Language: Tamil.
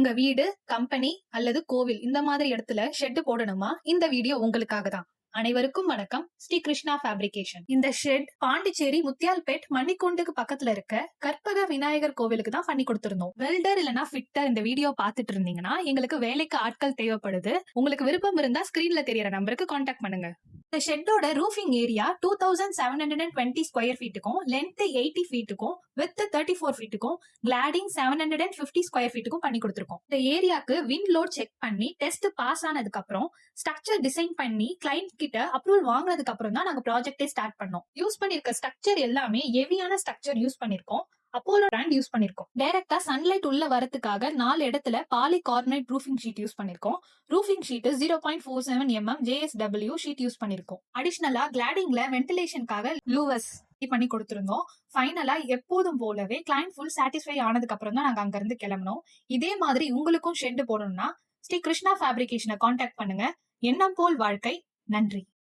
உங்க வீடு, கம்பெனி அல்லது கோவில் இந்த மாதிரி இடத்துல ஷெட் போடணுமா? இந்த வீடியோ உங்களுக்காக தான். அனைவருக்கும் வணக்கம். ஸ்ரீ கிருஷ்ணா ஃபேப்ரிகேஷன். இந்த ஷெட் பாண்டிச்சேரி முத்தியால்பேட் மணிக்கூண்டுக்கு பக்கத்துல இருக்க கற்பக விநாயகர் கோவிலுக்கு தான் பண்ணி கொடுத்திருந்தோம். வெல்டர் இல்லனா ஃபிட்டர் இந்த வீடியோ பாத்துட்டு இருந்தீங்கன்னா எங்களுக்கு வேலைக்கு ஆட்கள் தேவைப்படுது. உங்களுக்கு விருப்பம் இருந்தா ஸ்கிரீன்ல தெரியற நம்பருக்கு கான்டாக்ட் பண்ணுங்க. இந்த ஷெட்டோட ரூஃபிங் ஏரியா 2720 ஸ்கொயர் ஃபீட்டுக்கும், லென்த் 80 ஃபீட்டுக்கும், வித் 34 ஃபீட்டுக்கும், கிளாடிங் 750 ஸ்கொயர் ஃபீட்டுக்கும் பண்ணி கொடுத்திருக்கோம். இந்த ஏரியாக்கு விண்ட் லோட் செக் பண்ணி டெஸ்ட் பாஸ் ஆனதுக்கு அப்புறம் ஸ்ட்ரக்சர் டிசைன் பண்ணி கிளைண்ட் கிட்ட அப்ரூவல் வாங்கினதுக்கு அப்புறம் தான் நாங்க ப்ராஜெக்டே ஸ்டார்ட் பண்ணோம். யூஸ் பண்ணிருக்க ஸ்ட்ரக்சர் எல்லாமே ஹெவியான ஸ்ட்ரக்சர் யூஸ் பண்ணிருக்கோம். அப்போலோ பிராண்ட் யூஸ் பண்ணிருக்கோம். டைரக்டா சன்லைட் உள்ள வரதுக்காக 4 இடத்துல poly carbonate roofing sheet use பண்ணிருக்கோம். Roofing sheet 0.47 mm JSW sheet use பண்ணிருக்கோம். அடிஷனலா கிளாடிங்ல வென்டிலேஷனுக்காக லூவஸ் பண்ணி கொடுத்திருந்தோம். ஃபைனலா எப்போதும் போலவே கிளைண்ட் ஃபுல் சாட்டிஸ்ஃபை ஆனதுக்கு அப்புறம் தான் நாங்க அங்க இருந்து கிளம்பணும். இதே மாதிரி உங்களுக்கும் ஷெட் போடணும்னா ஸ்ரீ கிருஷ்ணா ஃபேப்ரிகேஷனை கான்டாக்ட் பண்ணுங்க. எண்ணம் போல் வாழ்க்கை. நன்றி.